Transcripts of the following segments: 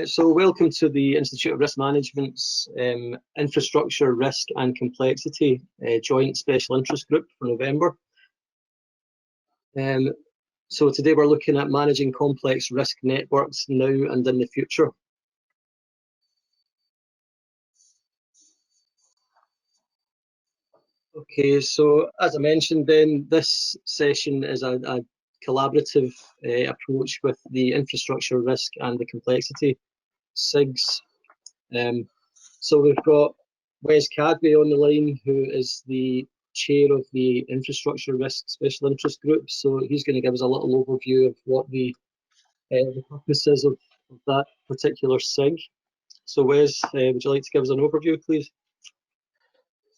So welcome to the Institute of Risk Management's Infrastructure, Risk and Complexity Joint Special Interest Group for November. So today we're looking at managing complex risk networks now and in the future. Okay, so as I mentioned then, this session is a collaborative approach with the Infrastructure, Risk and the Complexity SIGs. So we've got Wes Cadby on the line, who is the chair of the Infrastructure Risk Special Interest Group. So he's going to give us a little overview of what the purpose is of that particular SIG. So Wes, would you like to give us an overview, please?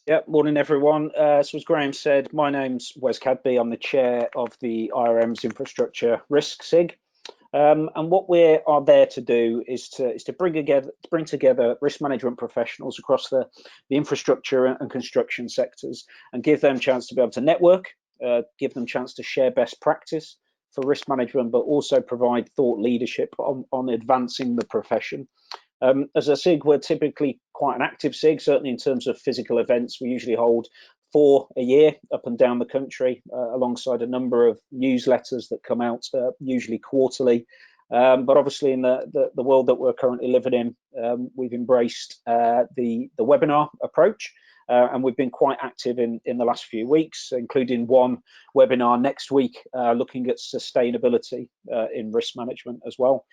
Yeah, morning everyone. So as Graham said, my name's Wes Cadby. I'm the chair of the IRM's Infrastructure Risk SIG. And what we are there to do is to bring together risk management professionals across the infrastructure and construction sectors and give them a chance to be able to network, give them a chance to share best practice for risk management, but also provide thought leadership on advancing the profession. As a SIG, we're typically quite an active SIG, certainly in terms of physical events. We usually hold 4 a year up and down the country, alongside a number of newsletters that come out, usually quarterly. But obviously in the world that we're currently living in, we've embraced the webinar approach. And we've been quite active in the last few weeks, including one webinar next week, looking at sustainability in risk management as well.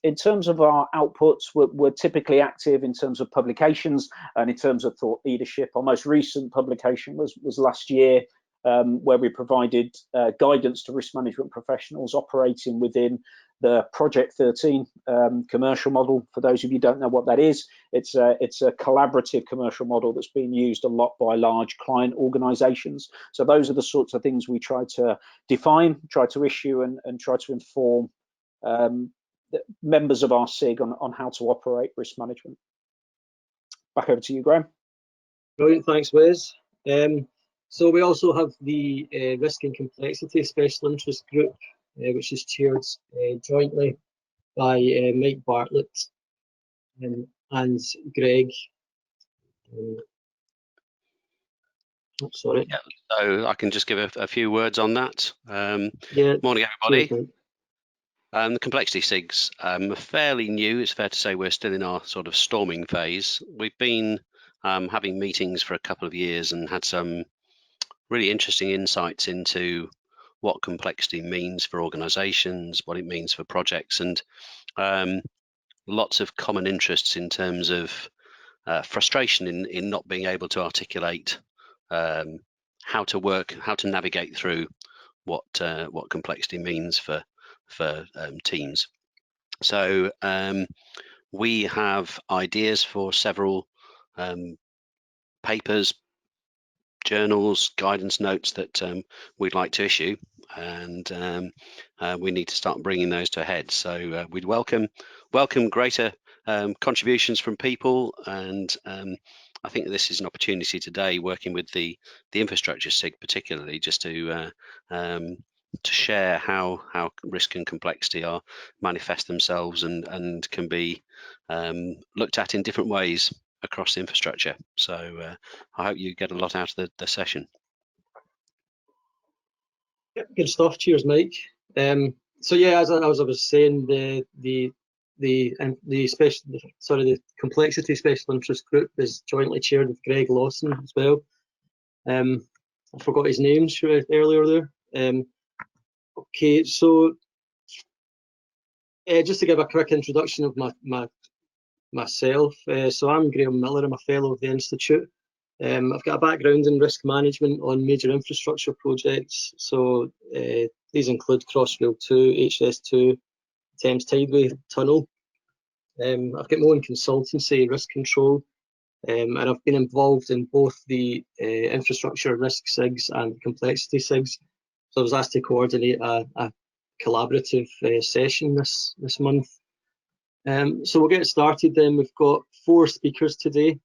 In terms of our outputs, we're typically active in terms of publications and in terms of thought leadership. Our most recent publication was last year, where we provided guidance to risk management professionals operating within the Project 13 commercial model. For those of you who don't know what that is, it's a collaborative commercial model that's being used a lot by large client organizations. So those are the sorts of things we try to define, try to issue and try to inform members of our SIG on how to operate risk management. Back over to you, Graham. Brilliant, thanks, Wes. So we also have the Risk and Complexity Special Interest Group, which is chaired jointly by Mike Bartlett and Greg. Sorry. Yeah, so I can just give a few words on that. Yeah. Morning, everybody. Okay. The complexity SIGs are fairly new. It's fair to say we're still in our sort of storming phase. We've been having meetings for a couple of years and had some really interesting insights into what complexity means for organizations, what it means for projects, and lots of common interests in terms of frustration in not being able to articulate how to navigate through what complexity means for teams. So we have ideas for several papers, journals, guidance notes that we'd like to issue, and we need to start bringing those to a head. So we'd welcome greater contributions from people, and I think this is an opportunity today, working with the infrastructure SIG particularly, just to share how risk and complexity are manifest themselves and can be looked at in different ways across the infrastructure. So I hope you get a lot out of the session. Yep, good stuff. Cheers, Mike. So yeah, as I was saying, the complexity special interest group is jointly chaired with Greg Lawson as well. I forgot his name earlier there. Okay, so just to give a quick introduction of myself. So I'm Graham Miller. I'm a fellow of the Institute. I've got a background in risk management on major infrastructure projects. So these include Crossrail 2, HS2, Thames Tideway Tunnel. I've got my own consultancy, Risk Control, and I've been involved in both the infrastructure risk SIGs and complexity SIGs. So I was asked to coordinate a collaborative session this month. So we'll get started then. We've got 4 speakers today.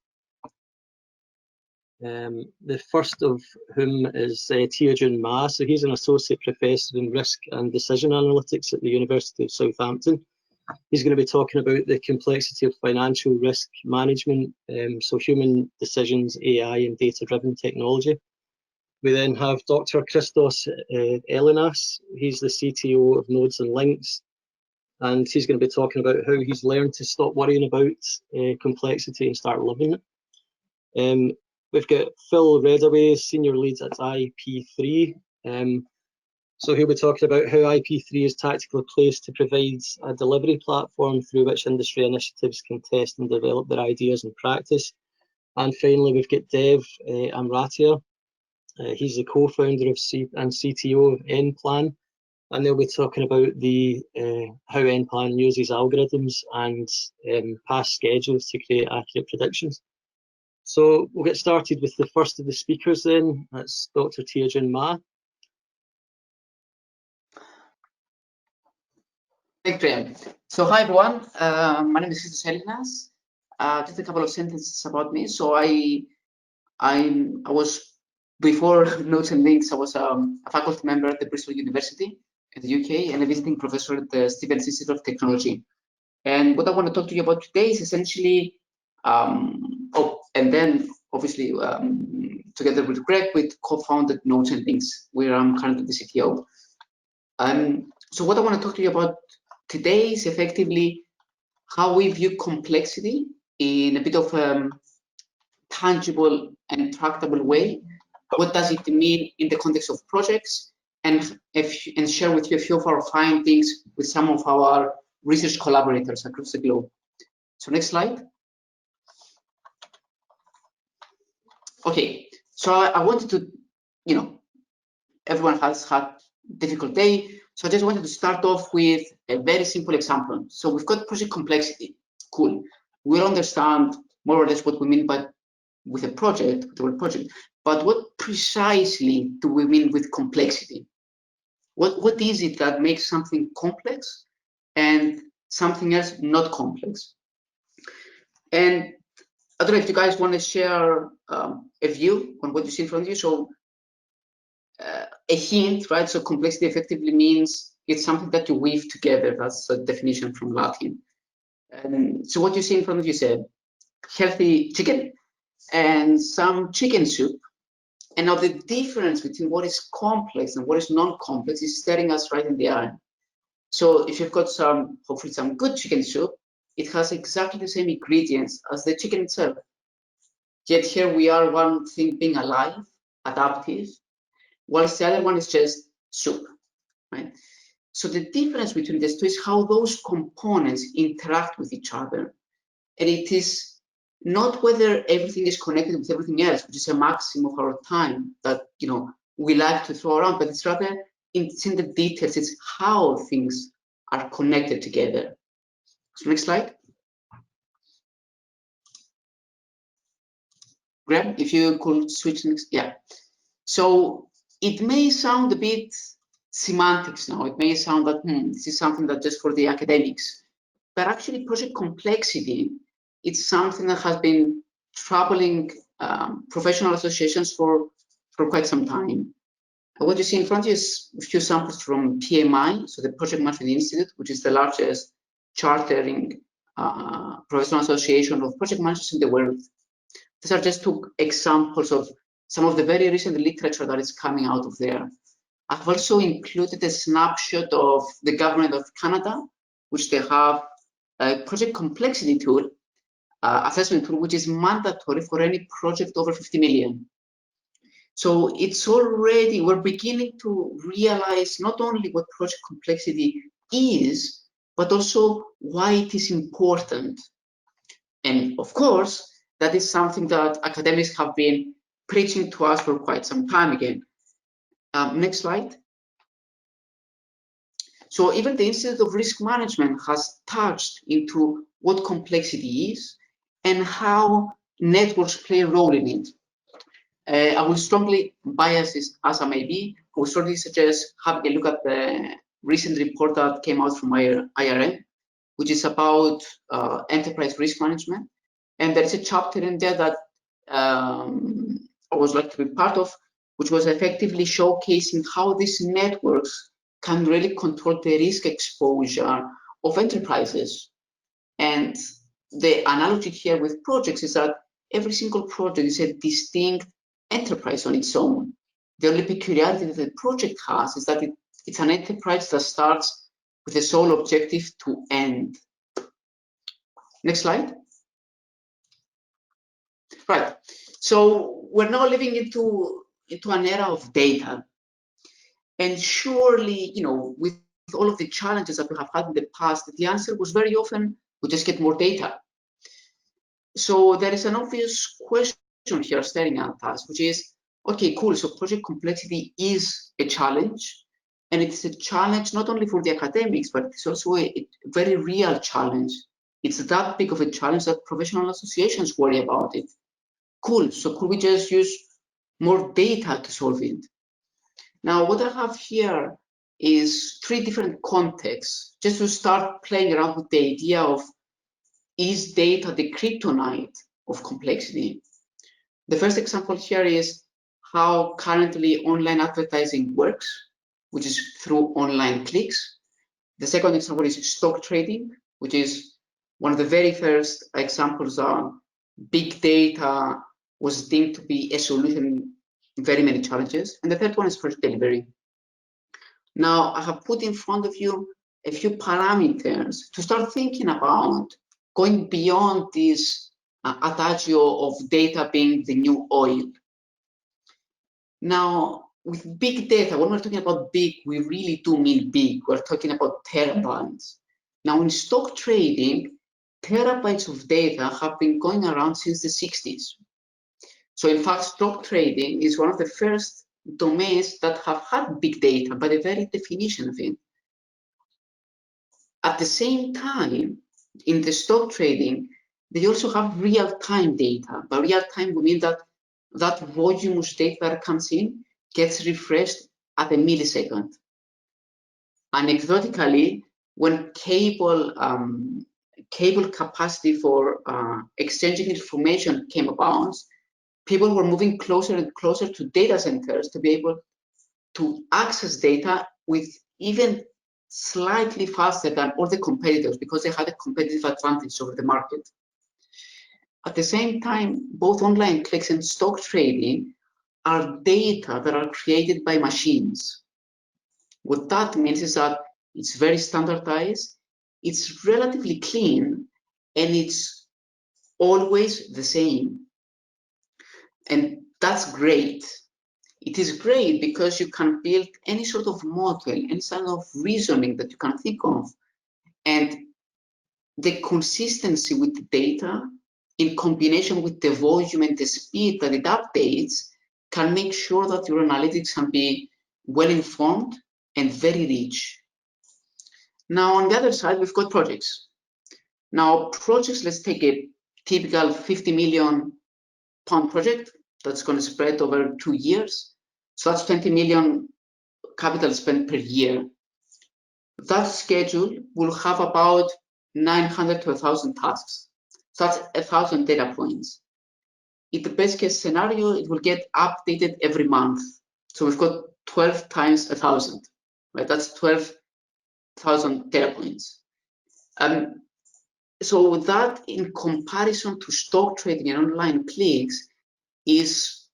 The first of whom is Tiajun Ma. So he's an associate professor in risk and decision analytics at the University of Southampton. He's going to be talking about the complexity of financial risk management, so human decisions, AI and data-driven technology. We then have Dr. Christos Elinas. He's the CTO of Nodes and Links, and he's going to be talking about how he's learned to stop worrying about complexity and start living it. We've got Phil Redaway, Senior Lead at IP3. So he'll be talking about how IP3 is tactically placed to provide a delivery platform through which industry initiatives can test and develop their ideas in practice. And finally, we've got Dev Amratia. He's the co-founder of and CTO of NPlan, and they'll be talking about the how NPlan uses algorithms and past schedules to create accurate predictions. So we'll get started with the first of the speakers then. That's Dr. Tiajun Ma. Thanks, Graham. So hi everyone, my name is Christos Elinas. Just a couple of sentences about me. So I was, before Notes and Links, I was a faculty member at the Bristol University in the UK and a visiting professor at the Stevens Institute of Technology. And what I want to talk to you about today is essentially, and then obviously together with Greg, we co-founded Notes and Links, where I'm currently the CTO. So what I want to talk to you about today is effectively how we view complexity in a bit of a tangible and tractable way. What does it mean in the context of projects, and share with you a few of our findings with some of our research collaborators across the globe. So next slide. Okay, so I wanted to, everyone has had a difficult day. So I just wanted to start off with a very simple example. So we've got project complexity. Cool. We'll understand more or less what we mean with a project, with the word project. But what precisely do we mean with complexity? What is it that makes something complex and something else not complex? And I don't know if you guys want to share a view on what you see in front of you. So a hint, right? So complexity effectively means it's something that you weave together. That's a definition from Latin. And so what you see in front of you is a healthy chicken and some chicken soup. And now the difference between what is complex and what is non-complex is staring us right in the eye. So if you've got hopefully some good chicken soup, it has exactly the same ingredients as the chicken itself. Yet here we are, one thing being alive, adaptive, whilst the other one is just soup, right? So the difference between these two is how those components interact with each other. And it is not whether everything is connected with everything else, which is a maxim of our time that we like to throw around, but it's rather it's in the details. It's how things are connected together. So next slide. Graham, if you could switch next. Yeah. So it may sound a bit semantics now. It may sound like this is something that just for the academics, but actually project complexity, it's something that has been troubling professional associations for quite some time. And what you see in front of you is a few samples from PMI, so the Project Management Institute, which is the largest chartering professional association of project managers in the world. These are just two examples of some of the very recent literature that is coming out of there. I've also included a snapshot of the government of Canada, which they have a project complexity tool, assessment tool, which is mandatory for any project over 50 million. So it's already, we're beginning to realize not only what project complexity is, but also why it is important. And of course, that is something that academics have been preaching to us for quite some time again. Next slide. So even the Institute of Risk Management has touched into what complexity is and how networks play a role in it. I will strongly, biased as I may be, I will strongly suggest having a look at the recent report that came out from IRM, which is about enterprise risk management. And there is a chapter in there that I was like to be part of, which was effectively showcasing how these networks can really control the risk exposure of enterprises. And the analogy here with projects is that every single project is a distinct enterprise on its own. The only peculiarity that the project has is that it's an enterprise that starts with the sole objective to end. Next slide. Right. So we're now living into an era of data. And surely, with all of the challenges that we have had in the past, the answer was very often, we just get more data. So there is an obvious question here staring at us, which is, okay, cool, so project complexity is a challenge, and it's a challenge not only for the academics, but it's also a very real challenge. It's that big of a challenge that professional associations worry about it. Cool, so could we just use more data to solve it? Now, what I have here is 3 different contexts, just to start playing around with the idea of, is data the kryptonite of complexity? The first example here is how currently online advertising works, which is through online clicks. The second example is stock trading, which is one of the very first examples of big data was deemed to be a solution in very many challenges. And the third one is first delivery. Now, I have put in front of you a few parameters to start thinking about going beyond this adagio of data being the new oil. Now, with big data, when we're talking about big, we really do mean big. We're talking about terabytes. Now, in stock trading, terabytes of data have been going around since the 60s. So in fact, stock trading is one of the first domains that have had big data by the very definition of it. At the same time, in the stock trading, they also have real-time data. By real-time, we mean that that voluminous data that comes in gets refreshed at a millisecond. Anecdotally, when cable capacity for exchanging information came about, people were moving closer and closer to data centers to be able to access data with even slightly faster than all the competitors because they had a competitive advantage over the market. At the same time, both online clicks and stock trading are data that are created by machines. What that means is that it's very standardized, it's relatively clean, and it's always the same. And that's great. It is great because you can build any sort of model, any sort of reasoning that you can think of. And the consistency with the data in combination with the volume and the speed that it updates can make sure that your analytics can be well-informed and very rich. Now, on the other side, we've got projects. Now, projects, let's take a typical £50 million project that's going to spread over 2 years. So that's 20 million capital spent per year. That schedule will have about 900 to 1,000 tasks. So that's 1,000 data points. In the best case scenario, it will get updated every month. So we've got 12 times 1,000, right? That's 12,000 data points. So that, in comparison to stock trading and online clicks, is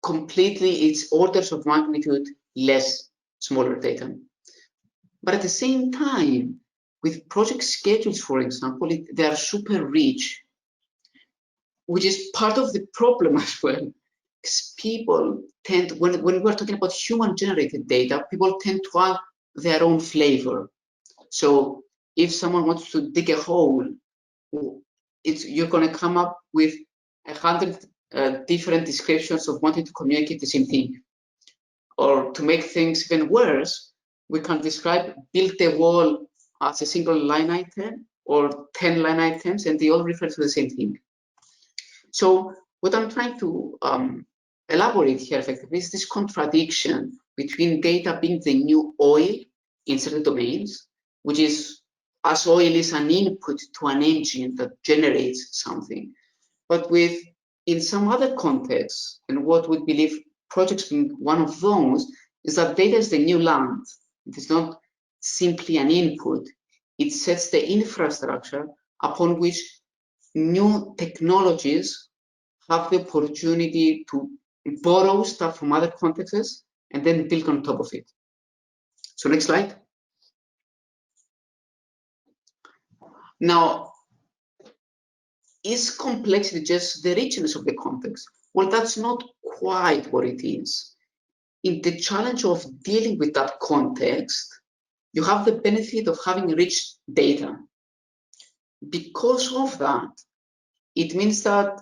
completely, it's orders of magnitude less smaller data. But at the same time, with project schedules, for example, they are super rich, which is part of the problem as well. Because people tend, when we're talking about human-generated data, people tend to add their own flavor. So if someone wants to dig a hole, you're going to come up with 100 different descriptions of wanting to communicate the same thing. Or to make things even worse, we can describe build a wall as a single line item or 10 line items, and they all refer to the same thing. So what I'm trying to elaborate here effectively is this contradiction between data being the new oil in certain domains, which is as oil is an input to an engine that generates something, but with in some other contexts, and what we believe projects being one of those, is that data is the new land. It is not simply an input. it sets the infrastructure upon which new technologies have the opportunity to borrow stuff from other contexts and then build on top of it. So next slide. Now, is complexity just the richness of the context? Well, that's not quite what it is. In the challenge of dealing with that context, you have the benefit of having rich data. Because of that, it means that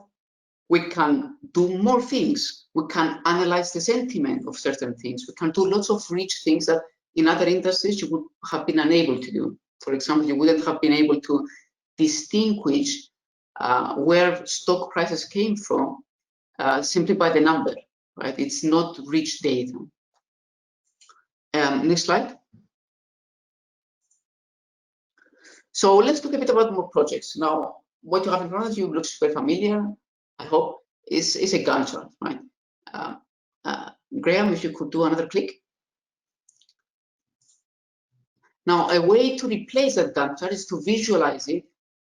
we can do more things. We can analyze the sentiment of certain things. We can do lots of rich things that in other industries you would have been unable to do. For example, you wouldn't have been able to distinguish where stock prices came from simply by the number, right? It's not rich data. Next slide. So let's talk a bit about more projects. Now, what you have in front of you looks very familiar, I hope, is a Gantt chart, right? Graham, if you could do another click. Now, a way to replace that Gantt chart is to visualize it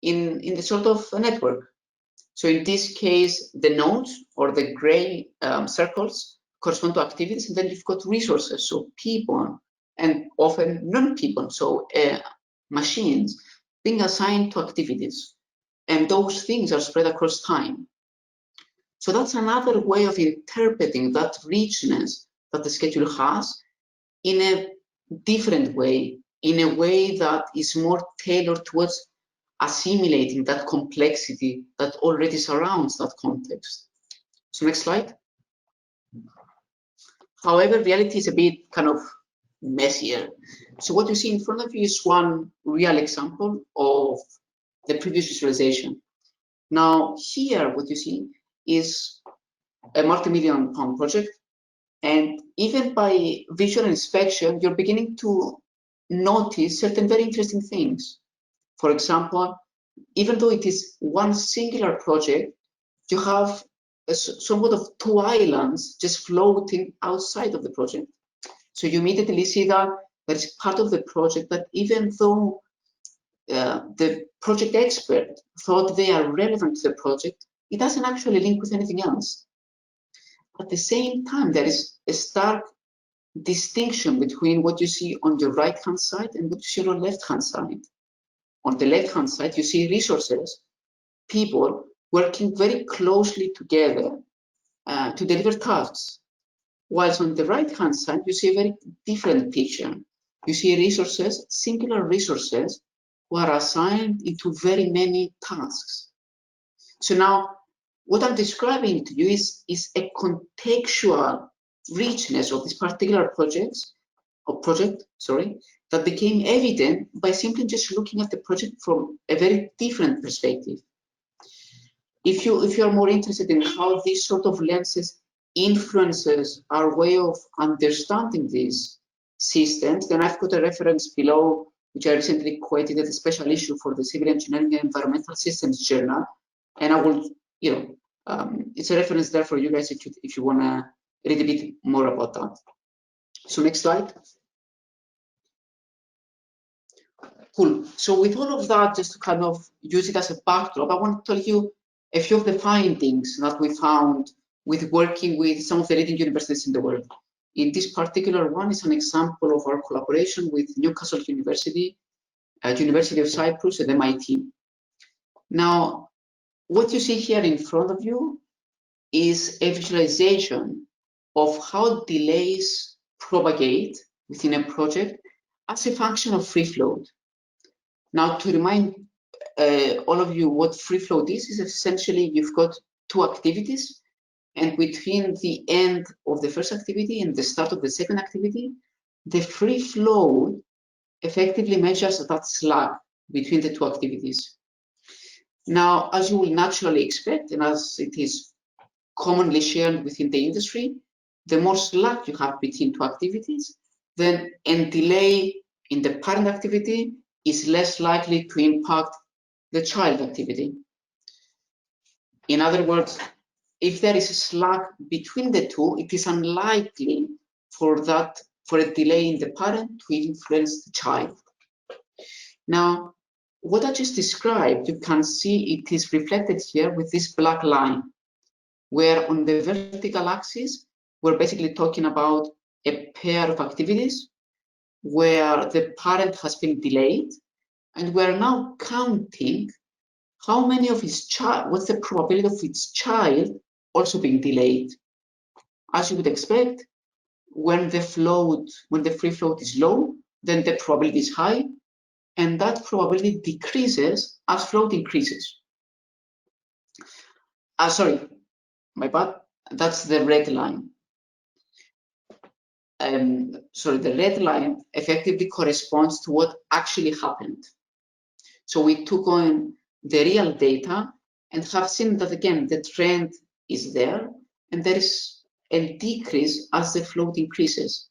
in the sort of a network. So in this case, the nodes or the gray circles correspond to activities, and then you've got resources, so people, and often non-people, so machines, being assigned to activities. And those things are spread across time. So that's another way of interpreting that richness that the schedule has in a different way, in a way that is more tailored towards assimilating that complexity that already surrounds that context. So next slide. However, reality is a bit kind of messier. So what you see in front of you is one real example of the previous visualization. Now here, what you see is a multi-million-pound project, and even by visual inspection, you're beginning to notice certain very interesting things. For example, even though it is one singular project, you have somewhat of two islands just floating outside of the project. So you immediately see that there is part of the project that even though the project expert thought they are relevant to the project, it doesn't actually link with anything else. At the same time, there is a stark distinction between what you see on your right-hand side and what you see on the left-hand side. On the left-hand side, you see resources, people working very closely together to deliver tasks. Whilst on the right-hand side, you see a very different picture. You see resources, singular resources, who are assigned into very many tasks. So now, what I'm describing to you is a contextual richness of this particular project, that became evident by simply just looking at the project from a very different perspective. If you are more interested in how these sort of lenses influences our way of understanding these systems, then I've got a reference below, which I recently co-edited a special issue for the Civil Engineering and Environmental Systems Journal, and I will, it's a reference there for you guys if you want to read a bit more about that. So next slide. Cool. So with all of that, just to kind of use it as a backdrop, I want to tell you a few of the findings that we found with working with some of the leading universities in the world. In this particular one is an example of our collaboration with Newcastle University, University of Cyprus, and MIT. Now, what you see here in front of you is a visualization of how delays propagate within a project as a function of free float. Now, to remind all of you what free float is essentially you've got two activities, and between the end of the first activity and the start of the second activity, the free float effectively measures that slack between the two activities. Now, as you will naturally expect, and as it is commonly shared within the industry, the more slack you have between two activities, then a delay in the parent activity is less likely to impact the child activity. In other words, if there is a slack between the two, it is unlikely for a delay in the parent to influence the child. Now, what I just described, you can see it is reflected here with this black line, where on the vertical axis, we're basically talking about a pair of activities where the parent has been delayed, and we're now counting how many of its child, what's the probability of its child also being delayed. As you would expect, when the free float is low, then the probability is high, and that probability decreases as float increases. Sorry, my bad, that's the red line. Sorry, the red line effectively corresponds to what actually happened. So we took on the real data and have seen that, again, the trend is there, and there is a decrease as the float increases.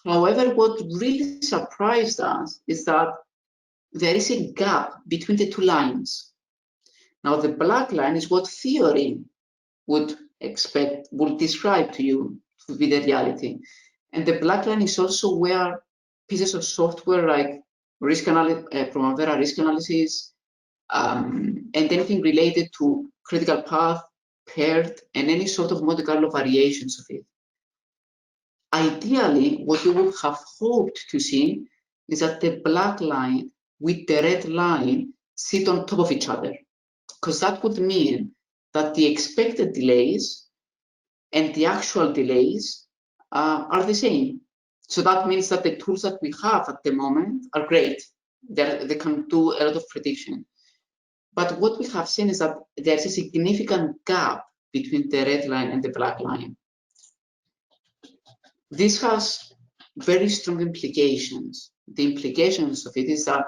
However, what really surprised us is that there is a gap between the two lines. Now, the black line is what theory would describe to you to be the reality. And the black line is also where pieces of software like Primavera risk analysis, and anything related to critical path, paired, and any sort of Monte Carlo variations of it. Ideally, what we would have hoped to see is that the black line with the red line sit on top of each other, because that would mean that the expected delays and the actual delays are the same. So that means that the tools that we have at the moment are great. They can do a lot of prediction. But what we have seen is that there's a significant gap between the red line and the black line. This has very strong implications. The implications of it is that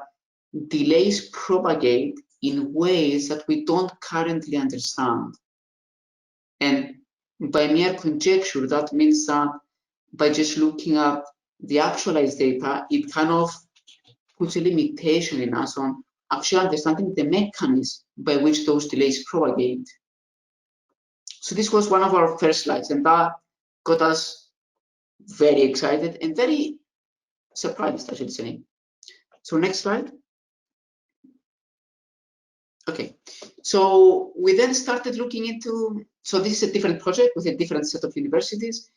delays propagate in ways that we don't currently understand. And by mere conjecture, that means that by just looking at the actualized data, it kind of puts a limitation in us on actually understanding the mechanism by which those delays propagate. So this was one of our first slides, and that got us very excited and very surprised, I should say. So next slide. Okay, so we then started looking into, so this is a different project with a different set of universities.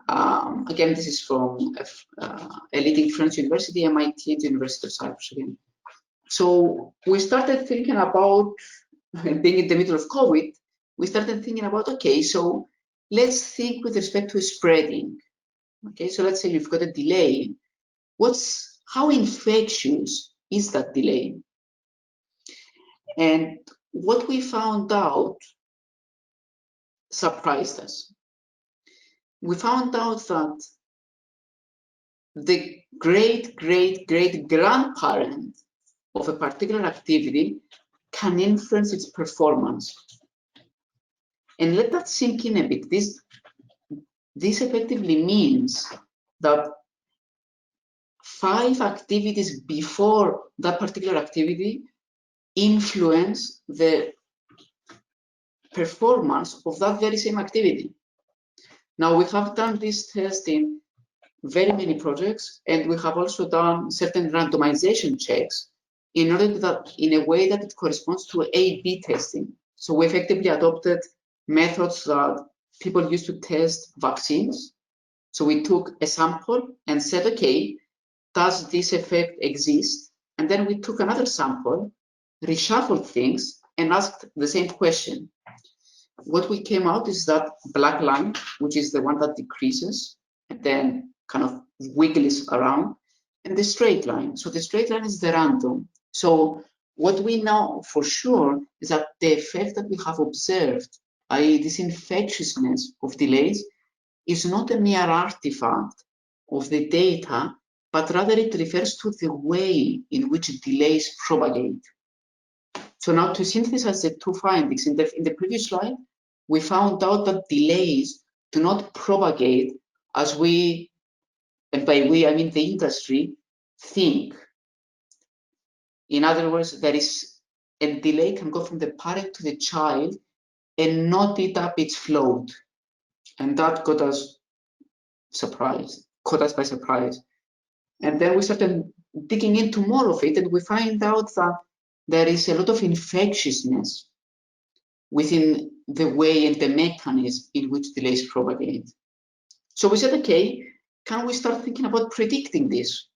Again, this is from a leading French university, MIT, and the University of Cyprus again. So we started thinking about, being in the middle of COVID, we started thinking about, okay, so let's think with respect to spreading. Okay, so let's say you've got a delay. How infectious is that delay? And what we found out surprised us. We found out that the great-great-great-grandparent of a particular activity can influence its performance. And let that sink in a bit. This effectively means that 5 activities before that particular activity influence the performance of that very same activity. Now, we have done this test in very many projects, and we have also done certain randomization checks in order that, in a way that it corresponds to A/B testing. So we effectively adopted methods that people use to test vaccines. So we took a sample and said, okay, does this effect exist? And then we took another sample, reshuffled things, and asked the same question. What we came out is that black line, which is the one that decreases and then kind of wiggles around, and the straight line. So the straight line is the random. So what we know for sure is that the effect that we have observed, i.e. this infectiousness of delays, is not a mere artifact of the data, but rather it refers to the way in which delays propagate. So now to synthesize the 2 findings, in the previous slide, we found out that delays do not propagate as we, and by we I mean the industry, think. In other words, there is a delay can go from the parent to the child and not eat up its float. And that caught us by surprise. And then we started digging into more of it, and we find out that there is a lot of infectiousness within the way and the mechanism in which delays propagate. So we said, okay, can we start thinking about predicting this?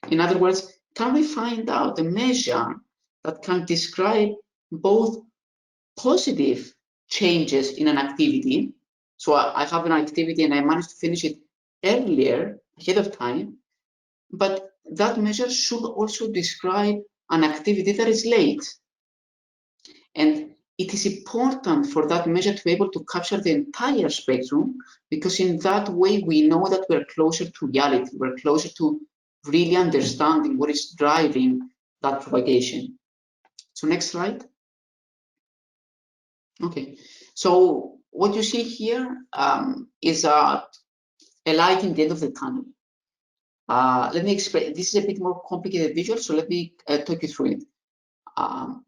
In other words, can we find out a measure that can describe both positive changes in an activity? So I have an activity and I managed to finish it earlier, ahead of time, but that measure should also describe an activity that is late. And it is important for that measure to be able to capture the entire spectrum, because in that way we know that we're closer to reality, we're closer to really understanding what is driving that propagation. So next slide. Okay, so what you see here is a light in the end of the tunnel. Let me explain. This is a bit more complicated visual, so let me talk you through it.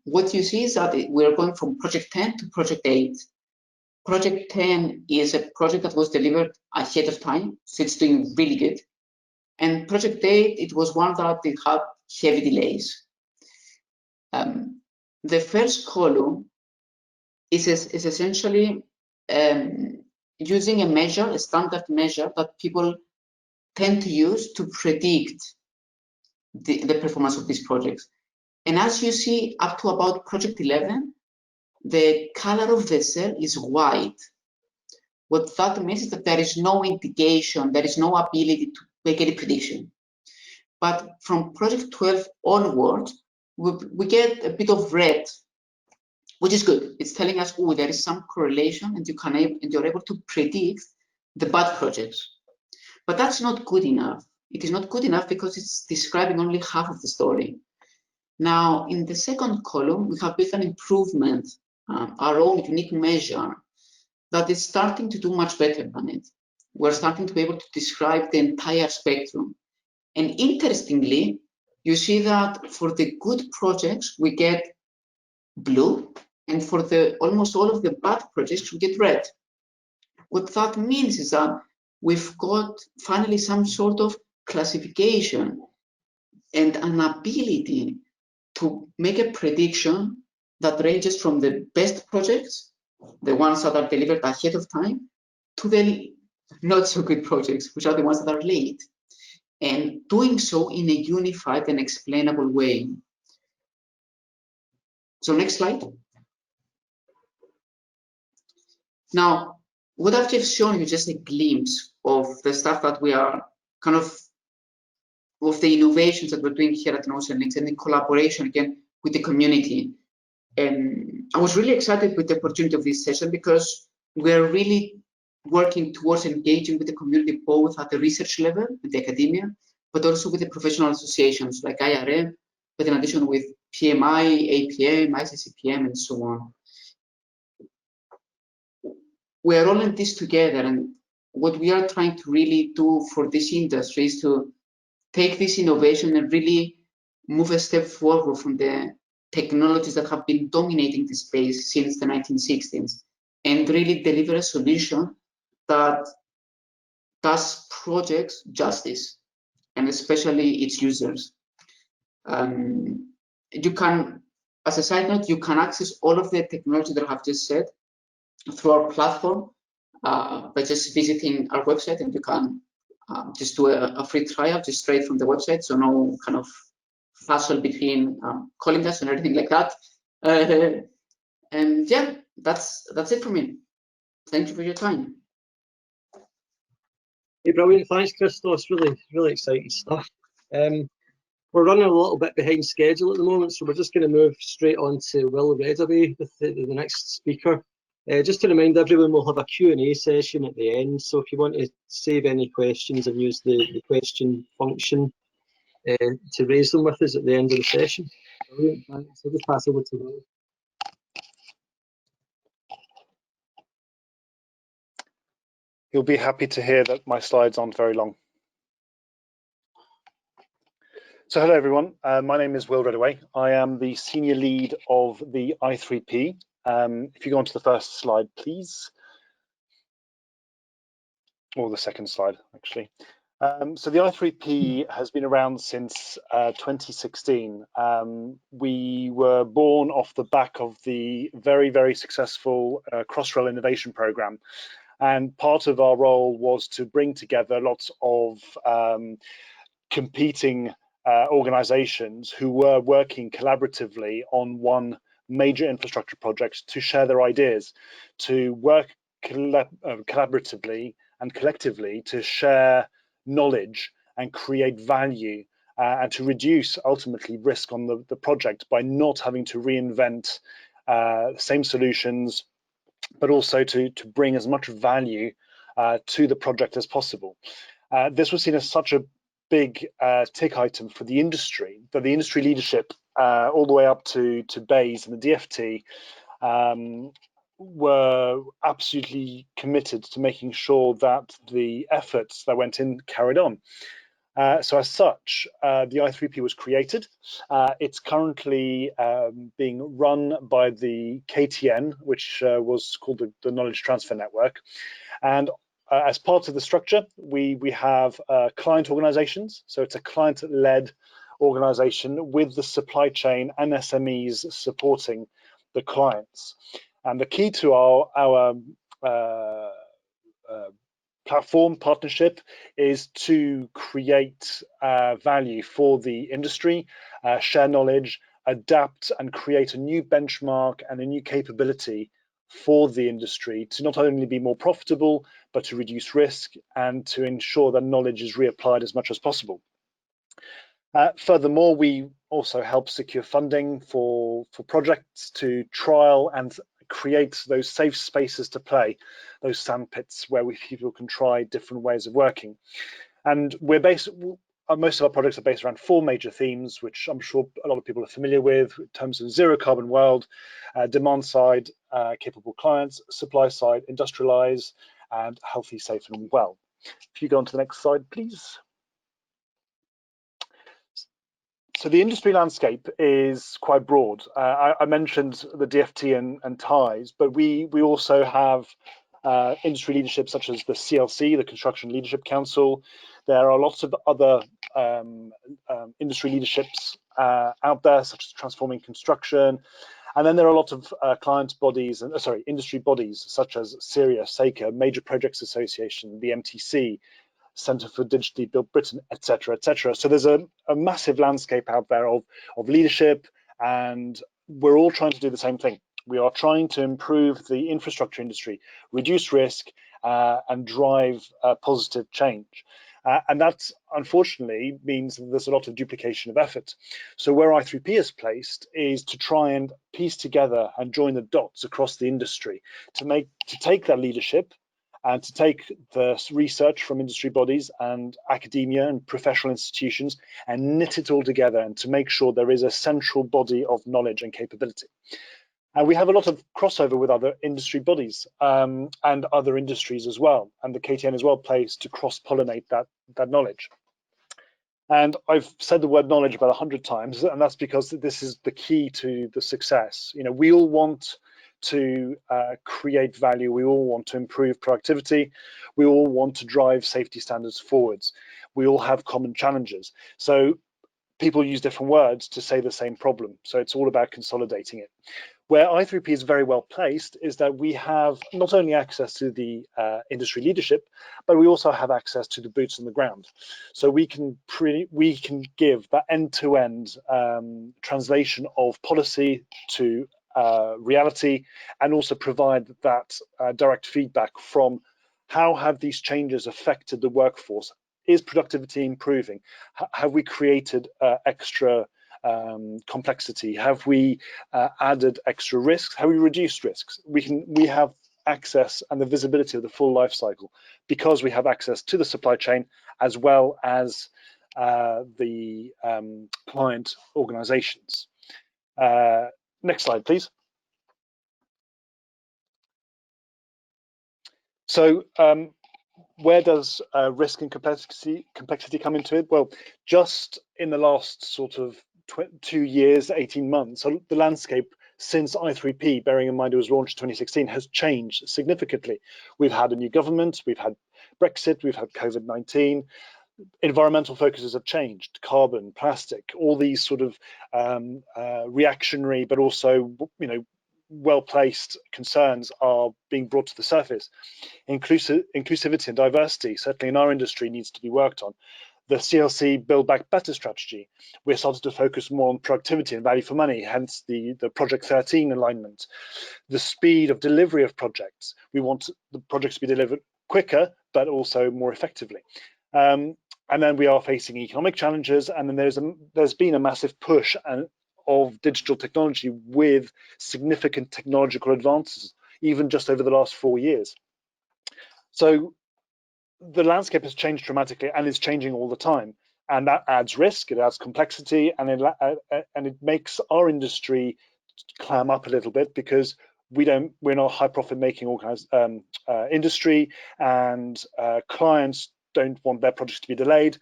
What you see is that we're going from project 10 to project 8. Project 10 is a project that was delivered ahead of time, so it's doing really good. And project 8, it was one that it had heavy delays. The first column is essentially using a measure, a standard measure that people tend to use to predict the performance of these projects. And as you see, up to about project 11, the color of the cell is white. What that means is that there is no indication, there is no ability to make any prediction. But from project 12 onwards, we get a bit of red, which is good. It's telling us, oh, there is some correlation, and you're able to predict the bad projects. But that's not good enough. It is not good enough because it's describing only half of the story. Now, in the second column, we have built an improvement, our own unique measure, that is starting to do much better than it. We're starting to be able to describe the entire spectrum. And interestingly, you see that for the good projects, we get blue, and for almost all of the bad projects, we get red. What that means is that we've got finally some sort of classification and an ability to make a prediction that ranges from the best projects, the ones that are delivered ahead of time, to the not so good projects, which are the ones that are late, and doing so in a unified and explainable way. So next slide. Now, what I've just shown you is just a glimpse of the stuff that we are kind of the innovations that we're doing here at OceanLinks, and in collaboration again with the community. And I was really excited with the opportunity of this session because we're really working towards engaging with the community both at the research level with the academia, but also with the professional associations like IRM, but in addition with PMI, APM, ICCPM, and so on. We are all in this together, and what we are trying to really do for this industry is to take this innovation and really move a step forward from the technologies that have been dominating the space since the 1960s and really deliver a solution that does projects justice, and especially its users. You can, as a side note, you can access all of the technology that I have just said through our platform by just visiting our website, and you can just do a free trial just straight from the website, so no kind of hassle between calling us and everything like that. And yeah, that's it for me. Thank you for your time. Hey, brilliant. Thanks, Christos. Really exciting stuff. We're running a little bit behind schedule at the moment, so we're just going to move straight on to Will Redaway with the next speaker. Just to remind everyone, we'll have a Q&A session at the end, so if you want to save any questions and use the question function to raise them with us at the end of the session. Brilliant, thanks. I'll just pass over to Will. You'll be happy to hear that my slides aren't very long. So hello everyone, my name is Will Redaway. I am the senior lead of the I3P. If you go on to the first slide, please. Or the second slide, actually. So the I3P has been around since 2016. We were born off the back of the very, very successful Crossrail Innovation Programme. And part of our role was to bring together lots of competing organizations who were working collaboratively on one major infrastructure project to share their ideas, to work collaboratively and collectively to share knowledge and create value and to reduce ultimately risk on the project by not having to reinvent same solutions, but also to bring as much value to the project as possible. This was seen as such a big tick item for the industry, that the industry leadership all the way up to BEIS and the DFT were absolutely committed to making sure that the efforts that went in carried on. So as such, the I3P was created. It's currently being run by the KTN, which was called the Knowledge Transfer Network. And as part of the structure, we have client organizations. So it's a client-led organization with the supply chain and SMEs supporting the clients. And the key to our platform partnership is to create value for the industry, share knowledge, adapt and create a new benchmark and a new capability for the industry to not only be more profitable, but to reduce risk and to ensure that knowledge is reapplied as much as possible. Furthermore, we also help secure funding for projects to trial and create those safe spaces to play, those sandpits where people can try different ways of working. And we're based, most of our projects are based around 4 major themes, which I'm sure a lot of people are familiar with in terms of zero carbon world, demand side, capable clients, supply side, industrialize, and healthy, safe and well. If you go on to the next slide, please. So the industry landscape is quite broad. I mentioned the DFT and ties, but we also have industry leadership such as the CLC, the Construction Leadership Council. There are lots of other industry leaderships out there, such as Transforming Construction. And then there are a lot of industry bodies such as CERIA, SACA, Major Projects Association, the MTC, Centre for Digitally Built Britain, etc., etc. So there's a massive landscape out there of leadership, and we're all trying to do the same thing. We are trying to improve the infrastructure industry, reduce risk, and drive positive change. And that, unfortunately, means that there's a lot of duplication of effort. So where I3P is placed is to try and piece together and join the dots across the industry to take that leadership and to take the research from industry bodies and academia and professional institutions and knit it all together and to make sure there is a central body of knowledge and capability. And we have a lot of crossover with other industry bodies and other industries as well. And the KTN is well placed to cross-pollinate that knowledge. And I've said the word knowledge about 100 times, and that's because this is the key to the success. You know, we all want to create value. We all want to improve productivity. We all want to drive safety standards forwards. We all have common challenges. So people use different words to say the same problem. So it's all about consolidating it. Where I3P is very well placed is that we have not only access to the industry leadership, but we also have access to the boots on the ground. So we can give that end-to-end translation of policy to reality, and also provide that direct feedback from how have these changes affected the workforce? Is productivity improving? Have we created extra complexity? Have we added extra risks? Have we reduced risks? We have access and the visibility of the full life cycle because we have access to the supply chain as well as the client organizations. Next slide, please. So where does risk and complexity come into it? Well, just in the last sort of 2 years, 18 months, so the landscape since I3P, bearing in mind it was launched in 2016, has changed significantly. We've had a new government, we've had Brexit, we've had COVID-19. environmental focuses have changed, carbon, plastic, all these sort of reactionary but also, you know, well-placed concerns are being brought to the surface. Inclusivity and diversity, certainly in our industry, needs to be worked on. The CLC Build Back Better strategy, we're starting to focus more on productivity and value for money, hence the Project 13 alignment. The speed of delivery of projects, we want the projects to be delivered quicker, but also more effectively. And then we are facing economic challenges, and then there's been a massive push of digital technology with significant technological advances, even just over the last 4 years. So the landscape has changed dramatically and is changing all the time, and that adds risk, it adds complexity, and it makes our industry clam up a little bit, because we're not a high profit making industry, and clients don't want their projects to be delayed.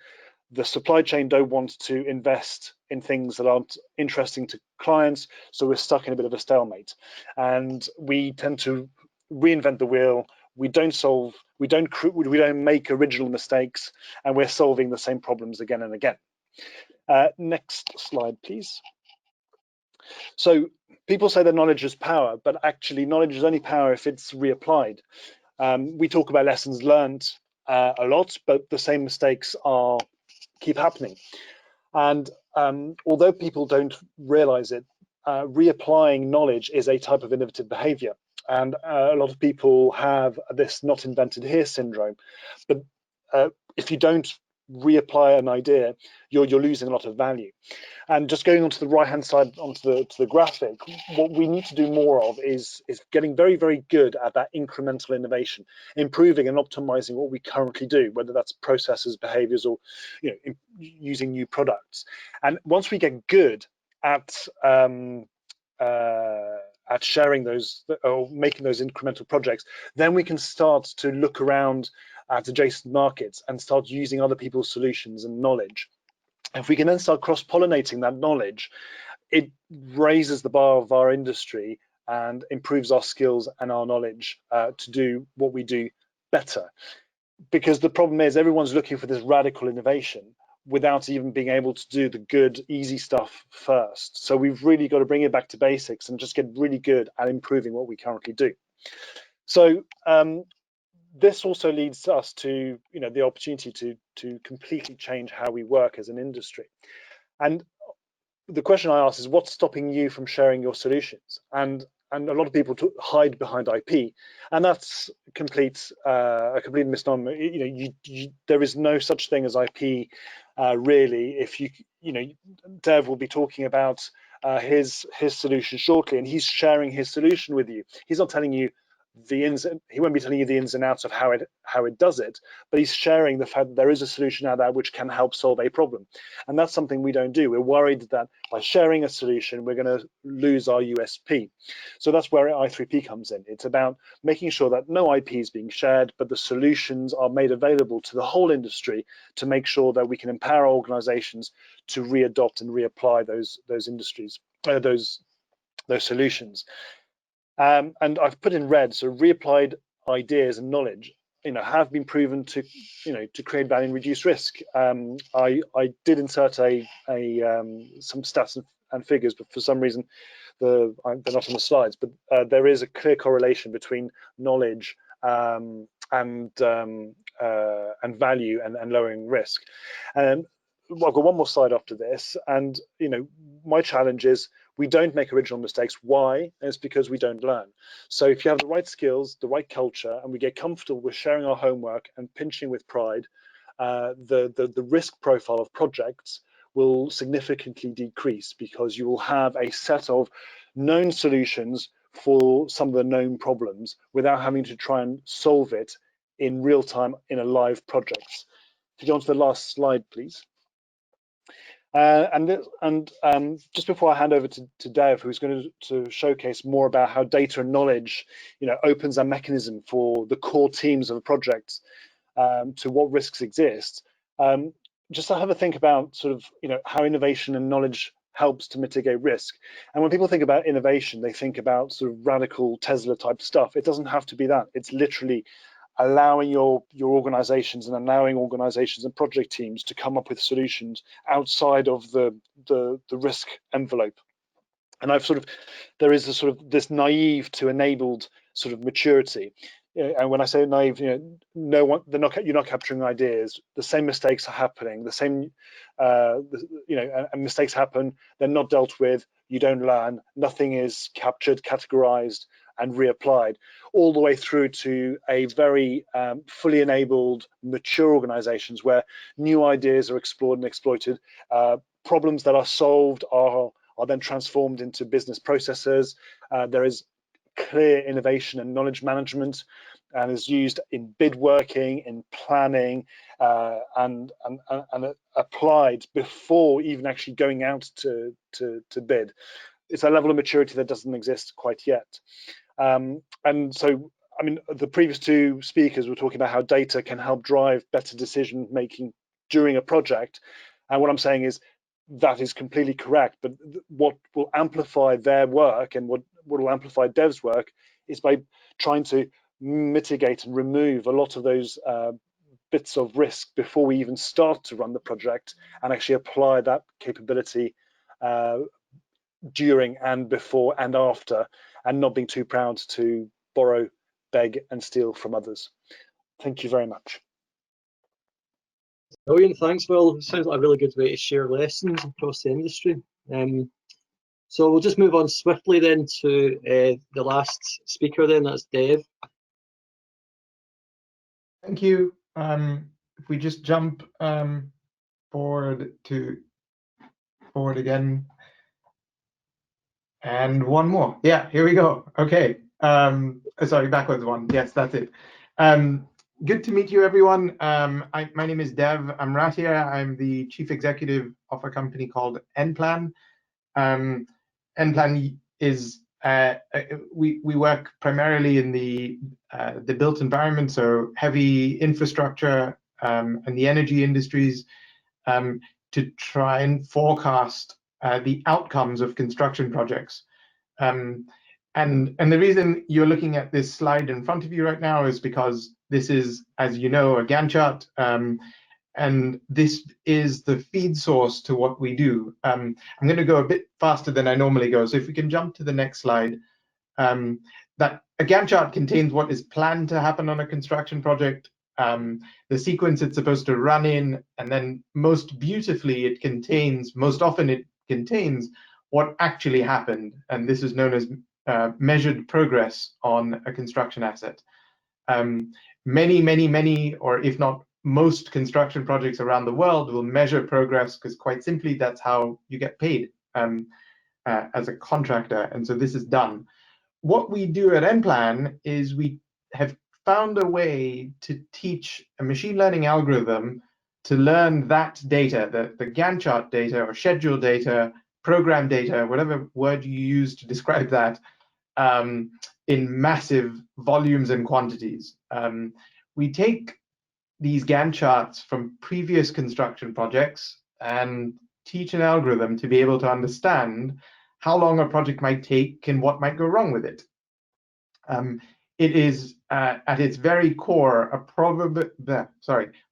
The supply chain don't want to invest in things that aren't interesting to clients, so we're stuck in a bit of a stalemate, and we tend to reinvent the wheel. We don't make original mistakes, and we're solving the same problems again and again. Next slide, please. So people say that knowledge is power, but actually knowledge is only power if it's reapplied. We talk about lessons learned a lot, but the same mistakes keep happening. And although people don't realize it, reapplying knowledge is a type of innovative behavior. And a lot of people have this not invented here syndrome. But if you don't reapply an idea, you're losing a lot of value. And just going onto the right-hand side, onto the graphic, what we need to do more of is getting very, very good at that incremental innovation, improving and optimizing what we currently do, whether that's processes, behaviors, or, you know, using new products. And once we get good at sharing those or making those incremental projects, then we can start to look around at adjacent markets and start using other people's solutions and knowledge. If we can then start cross-pollinating that knowledge, it raises the bar of our industry and improves our skills and our knowledge to do what we do better. Because the problem is everyone's looking for this radical innovation without even being able to do the good, easy stuff first. So we've really got to bring it back to basics and just get really good at improving what we currently do. So this also leads us to, you know, the opportunity to completely change how we work as an industry. And the question I ask is, what's stopping you from sharing your solutions? And a lot of people hide behind IP, and that's a complete misnomer. You know, there is no such thing as IP, really. If you know, Dev will be talking about his solution shortly, and he's sharing his solution with you. He's not telling you he won't be telling you the ins and outs of how it does it, but he's sharing the fact that there is a solution out there which can help solve a problem. And that's something we don't do. We're worried that by sharing a solution, we're going to lose our USP. So that's where I3P comes in. It's about making sure that no IP is being shared, but the solutions are made available to the whole industry to make sure that we can empower organizations to readopt and reapply those solutions. And I've put in red, so reapplied ideas and knowledge, you know, have been proven to, you know, to create value and reduce risk. I did insert some stats and figures, but for some reason they're not on the slides. But there is a clear correlation between knowledge and value and lowering risk. And I've got one more slide after this, and you know, my challenge is we don't make original mistakes. Why? And it's because we don't learn. So if you have the right skills, the right culture, and we get comfortable with sharing our homework and pinching with pride, the risk profile of projects will significantly decrease, because you will have a set of known solutions for some of the known problems without having to try and solve it in real time in a live project. If you go on to the last slide, please. Just before I hand over to Dev, who's going to showcase more about how data and knowledge, you know, opens a mechanism for the core teams of a project to what risks exist, just to have a think about sort of, you know, how innovation and knowledge helps to mitigate risk. And when people think about innovation, they think about sort of radical Tesla type stuff. It doesn't have to be that. It's literally allowing your organizations and project teams to come up with solutions outside of the risk envelope. And there is a sort of this naive to enabled sort of maturity. And when I say naive, you're not capturing ideas. The same mistakes are happening. The same, and mistakes happen. They're not dealt with. You don't learn. Nothing is captured, categorized, and reapplied, all the way through to a very fully enabled, mature organizations where new ideas are explored and exploited. Problems that are solved are then transformed into business processes. There is clear innovation and knowledge management, and is used in bid working, in planning, and applied before even actually going out to bid. It's a level of maturity that doesn't exist quite yet. And so, I mean, the previous two speakers were talking about how data can help drive better decision making during a project. And what I'm saying is that is completely correct. But what will amplify their work and what will amplify devs' work is by trying to mitigate and remove a lot of those bits of risk before we even start to run the project, and actually apply that capability during and before and after, and not being too proud to borrow, beg and steal from others. Thank you very much. Brilliant, thanks, Will. Sounds like a really good way to share lessons across the industry. So we'll just move on swiftly then to the last speaker then, that's Dev. Thank you. If we just jump forward again. And one more. Yeah, here we go. Okay. Sorry, backwards one. Yes, that's it. Good to meet you, everyone. My name is Dev Amratia. I'm the chief executive of a company called Nplan. Nplan is we work primarily in the built environment, so heavy infrastructure and the energy industries, to try and forecast the outcomes of construction projects. And the reason you're looking at this slide in front of you right now is because this is, as you know, a Gantt chart, and this is the feed source to what we do. I'm going to go a bit faster than I normally go, so if we can jump to the next slide. That a Gantt chart contains what is planned to happen on a construction project, the sequence it's supposed to run in, and then most beautifully most often it contains what actually happened, and this is known as measured progress on a construction asset. Many, or if not most construction projects around the world will measure progress, because quite simply that's how you get paid as a contractor, and so this is done. What we do at Nplan is we have found a way to teach a machine learning algorithm to learn that data, the Gantt chart data or schedule data, program data, whatever word you use to describe that, in massive volumes and quantities. We take these Gantt charts from previous construction projects and teach an algorithm to be able to understand how long a project might take and what might go wrong with it. It is at its very core a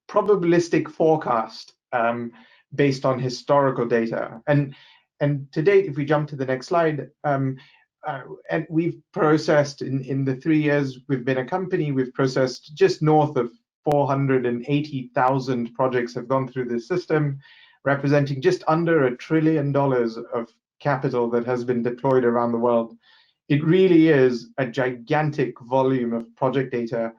probabilistic forecast based on historical data. And to date, if we jump to the next slide, and we've processed in the 3 years we've been a company, we've processed just north of 480,000 projects have gone through this system, representing just under $1 trillion of capital that has been deployed around the world. It really is a gigantic volume of project data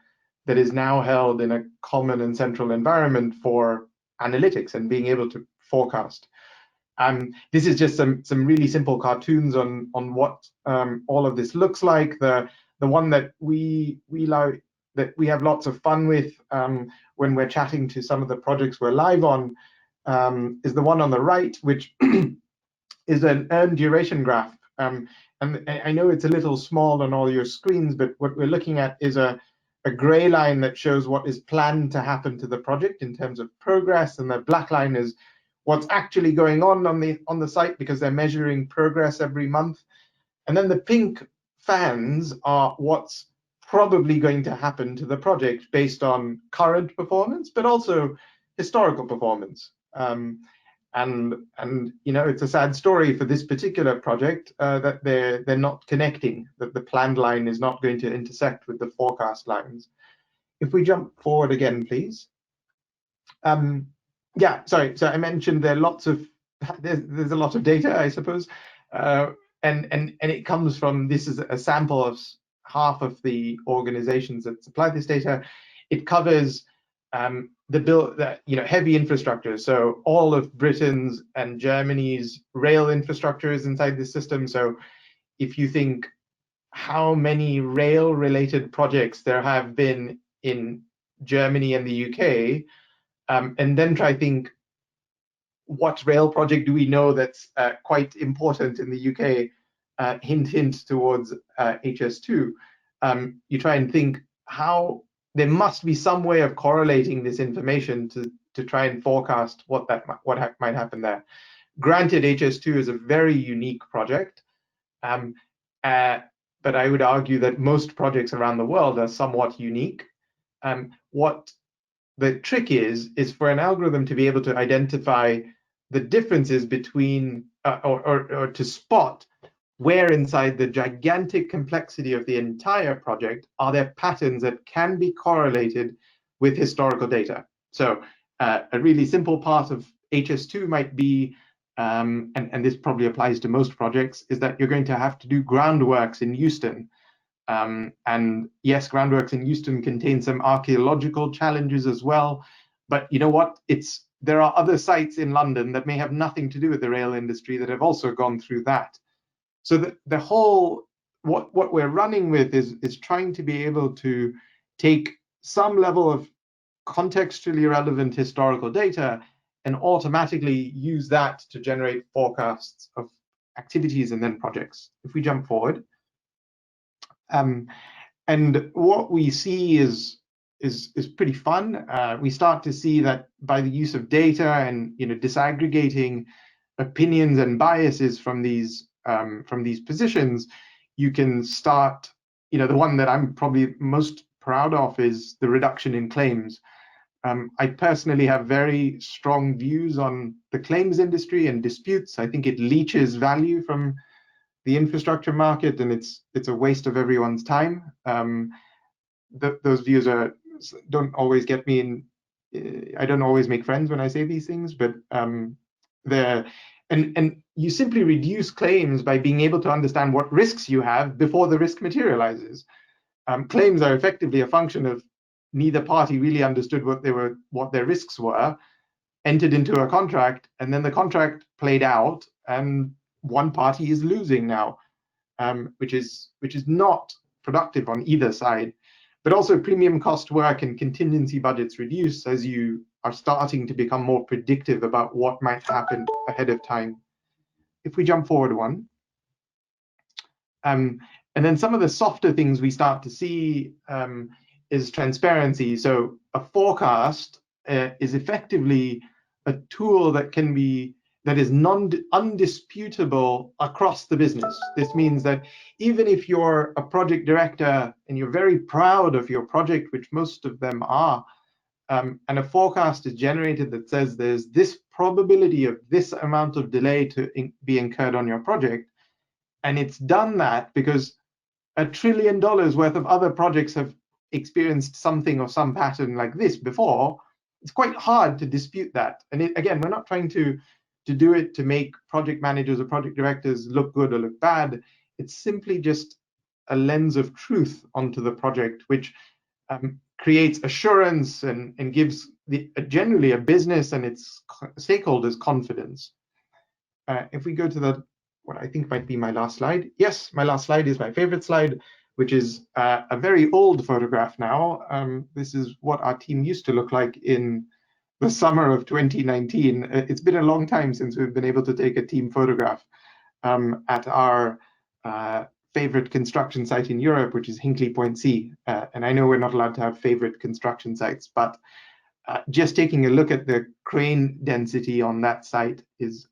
that is now held in a common and central environment for analytics and being able to forecast. This is just some really simple cartoons on what all of this looks like. The one that we like, that we have lots of fun with when we're chatting to some of the projects we're live on, is the one on the right, which is an earned duration graph. And I know it's a little small on all your screens, but what we're looking at is a gray line that shows what is planned to happen to the project in terms of progress, and the black line is what's actually going on the site, because they're measuring progress every month. And then the pink fans are what's probably going to happen to the project based on current performance, but also historical performance. And you know, it's a sad story for this particular project that they're not connecting, that the planned line is not going to intersect with the forecast lines. If we jump forward again, please. Yeah, sorry. So I mentioned there are lots of there's a lot of data, I suppose, and it comes from, this is a sample of half of the organizations that supply this data. It covers heavy infrastructure, so all of Britain's and Germany's rail infrastructure is inside this system. So if you think how many rail-related projects there have been in Germany and the UK, and then try think, what rail project do we know that's quite important in the UK? Hint, hint towards HS2. You try and think how there must be some way of correlating this information to try and forecast what might happen there. Granted, HS2 is a very unique project, but I would argue that most projects around the world are somewhat unique. What the trick is for an algorithm to be able to identify the differences between, or to spot where inside the gigantic complexity of the entire project are there patterns that can be correlated with historical data. So a really simple part of HS2 might be, and this probably applies to most projects, is that you're going to have to do groundworks in Euston. And yes, groundworks in Euston contain some archaeological challenges as well. But you know what? There are other sites in London that may have nothing to do with the rail industry that have also gone through that. So the whole, what we're running with is trying to be able to take some level of contextually relevant historical data and automatically use that to generate forecasts of activities and then projects. If we jump forward. And what we see is pretty fun. We start to see that by the use of data and disaggregating opinions and biases from these positions, you can start. The one that I'm probably most proud of is the reduction in claims. I personally have very strong views on the claims industry and disputes. I think it leaches value from the infrastructure market, and it's a waste of everyone's time. Those views don't always get me in. I don't always make friends when I say these things, but and you simply reduce claims by being able to understand what risks you have before the risk materializes. Claims are effectively a function of neither party really understood what their risks were, entered into a contract, and then the contract played out, and one party is losing now, which is not productive on either side. But also premium cost work and contingency budgets reduce as you are starting to become more predictive about what might happen ahead of time. If we jump forward one. And then some of the softer things we start to see is transparency. So a forecast is effectively a tool that is undisputable across the business. This means that even if you're a project director and you're very proud of your project, which most of them are, and a forecast is generated that says there's this probability of this amount of delay to be incurred on your project, and it's done that because $1 trillion worth of other projects have experienced something or some pattern like this before, it's quite hard to dispute that. And again, we're not trying to do it to make project managers or project directors look good or look bad. It's simply just a lens of truth onto the project, which creates assurance and gives generally a business and its stakeholders confidence. If we go to what I think might be my last slide. Yes, my last slide is my favorite slide, which is a very old photograph now. This is what our team used to look like in the summer of 2019. It's been a long time since we've been able to take a team photograph at our favorite construction site in Europe, which is Hinkley Point C. And I know we're not allowed to have favorite construction sites, but just taking a look at the crane density on that site is,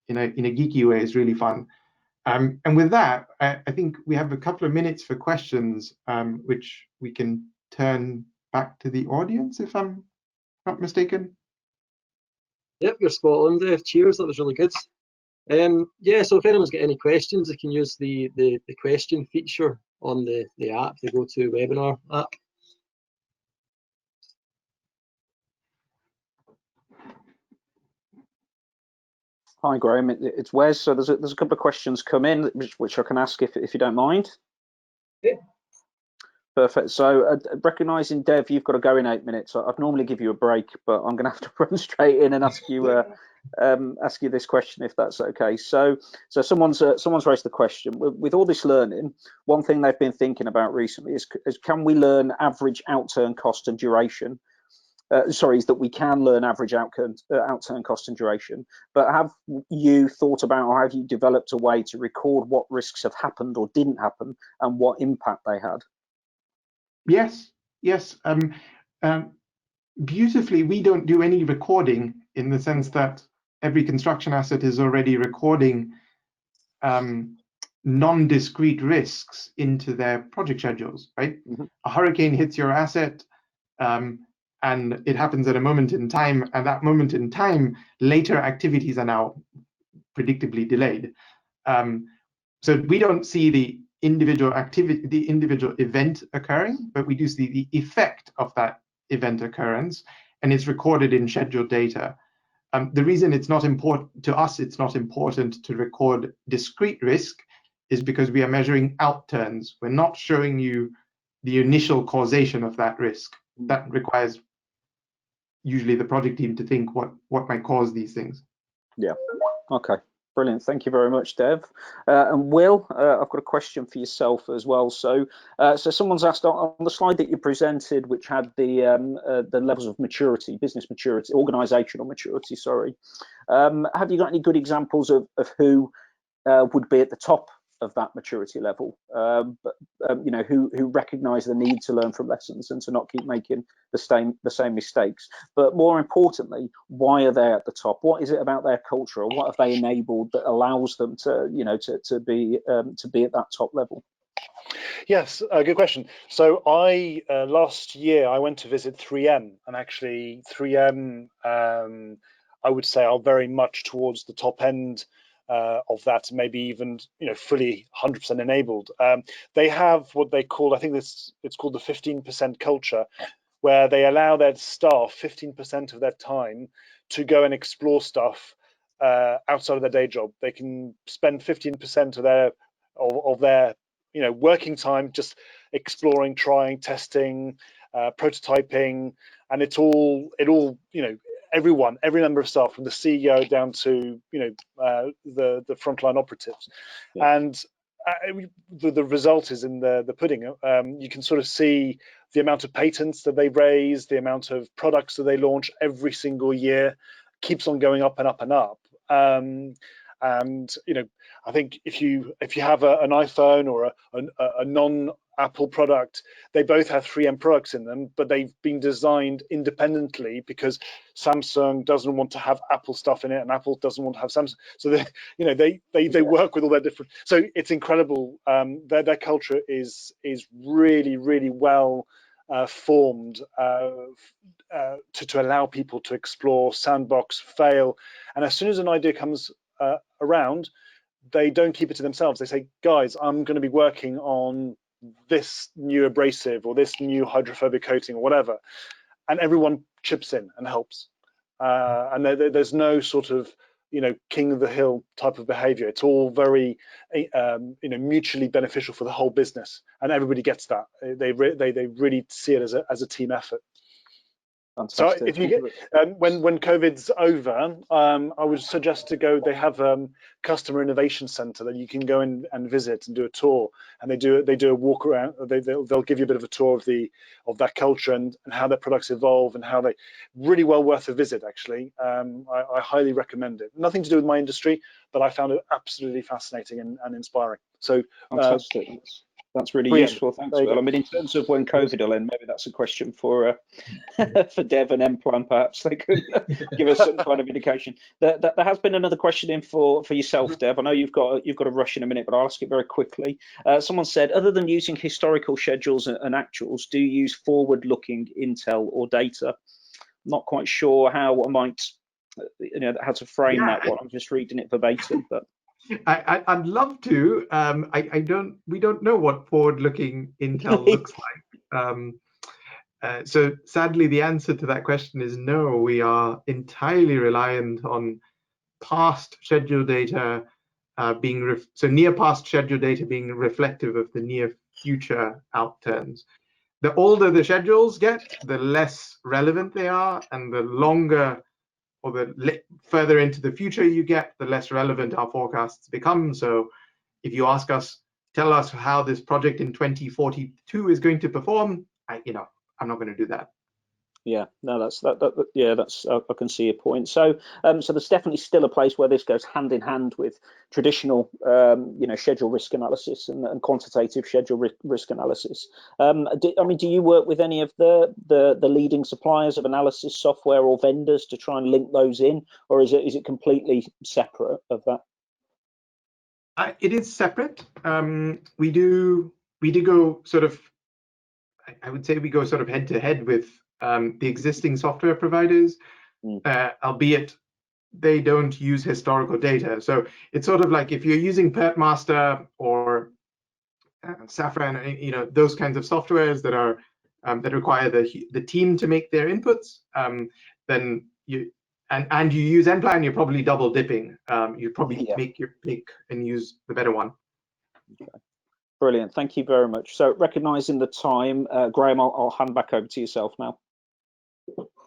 in a geeky way, is really fun. And with that, I think we have a couple of minutes for questions, which we can turn back to the audience, if I'm not mistaken. Yep, you're spot on, Dave. Cheers, that was really good. Yeah, so if anyone's got any questions, they can use the question feature on the app, the GoToWebinar app. Hi, Graham. It's Wes. So there's a couple of questions come in, which I can ask if you don't mind. Yeah. Perfect. So recognising, Dev, you've got to go in 8 minutes. I'd normally give you a break, but I'm going to have to run straight in and ask you this question, if that's okay. So someone's raised the question. With all this learning, one thing they've been thinking about recently is can we learn average outturn cost and duration? Is that we can learn average outturn cost and duration, but have you thought about, or have you developed a way to record what risks have happened or didn't happen and what impact they had? Yes. Beautifully, we don't do any recording, in the sense that every construction asset is already recording non-discrete risks into their project schedules, right? Mm-hmm. A hurricane hits your asset, and it happens at a moment in time, and that moment in time, later activities are now predictably delayed. So we don't see the individual activity, the individual event occurring, but we do see the effect of that event occurrence, and it's recorded in scheduled data. The reason it's not important to us, it's not important to record discrete risk, is because we are measuring outturns. We're not showing you the initial causation of that risk. That requires usually the project team to think what might cause these things. Yeah. Okay. Brilliant. Thank you very much, Dev. And Will, I've got a question for yourself as well. So someone's asked on the slide that you presented, which had the levels of maturity, business maturity, organizational maturity, sorry. Have you got any good examples of who would be at the top of that maturity level, who recognise the need to learn from lessons and to not keep making the same mistakes? But more importantly, why are they at the top? What is it about their culture, or what have they enabled that allows them to, to be at that top level? Yes, good question. So last year I went to visit 3M, and actually 3M, I would say, are very much towards the top end of that, maybe even fully 100% enabled. They have what they call, I think it's called the 15% culture, where they allow their staff 15% of their time to go and explore stuff outside of their day job. They can spend 15% of their working time just exploring, trying, testing, prototyping, and every member of staff, from the CEO down to the frontline operatives. Yeah. And the result is in the pudding. You can sort of see the amount of patents that they raise, the amount of products that they launch every single year keeps on going up and up and up. And I think if you have an iPhone or a non-Apple product, they both have 3M products in them, but they've been designed independently because Samsung doesn't want to have Apple stuff in it, and Apple doesn't want to have Samsung. So they work with all their different. So it's incredible. Their culture is really, really well formed to allow people to explore, sandbox, fail, and as soon as an idea comes around, they don't keep it to themselves. They say, guys, I'm going to be working on this new abrasive or this new hydrophobic coating or whatever, and everyone chips in and helps. And there's no sort of king of the hill type of behavior. It's all very mutually beneficial for the whole business, and everybody gets that. They really see it as a team effort. Fantastic. So if you get when COVID's over, I would suggest to go. They have customer innovation center that you can go in and visit and do a tour, and they do a walk around. They'll give you a bit of a tour of that culture and how their products evolve and how they really well worth a visit. Actually, I highly recommend it. Nothing to do with my industry, but I found it absolutely fascinating and inspiring. So fantastic. That's really Brilliant. useful. Thanks, Very Will. good. I mean, in terms of when COVID will end, maybe that's a question for for Dev and Emplan. Perhaps they could give us some kind of indication. There has been another question in for yourself, Dev. I know you've got to rush in a minute, but I'll ask it very quickly. Someone said, other than using historical schedules and actuals, do you use forward-looking intel or data? Not quite sure how I might, how to frame that one. I'm just reading it verbatim, but. I'd love to. We don't know what forward-looking intel looks like. So sadly, the answer to that question is no. We are entirely reliant on past schedule data so near past schedule data being reflective of the near future outturns. The older the schedules get, the less relevant they are, and the longer or the further into the future you get, the less relevant our forecasts become. So if you ask us, tell us how this project in 2042 is going to perform, I'm not going to do that. Yeah, no, that's I can see your point. So so there's definitely still a place where this goes hand in hand with traditional schedule risk analysis and quantitative schedule risk analysis. Do you work with any of the leading suppliers of analysis software or vendors to try and link those in, or is it completely separate of that? It is separate. We do go sort of, I would say we go sort of head to head with the existing software providers, albeit they don't use historical data. So it's sort of like if you're using PertMaster or Safran, those kinds of softwares that are that require the team to make their inputs, then you use Emplan, you're probably double dipping. You probably make your pick and use the better one. Okay. Brilliant, thank you very much. So recognizing the time, Graham, I'll hand back over to yourself now.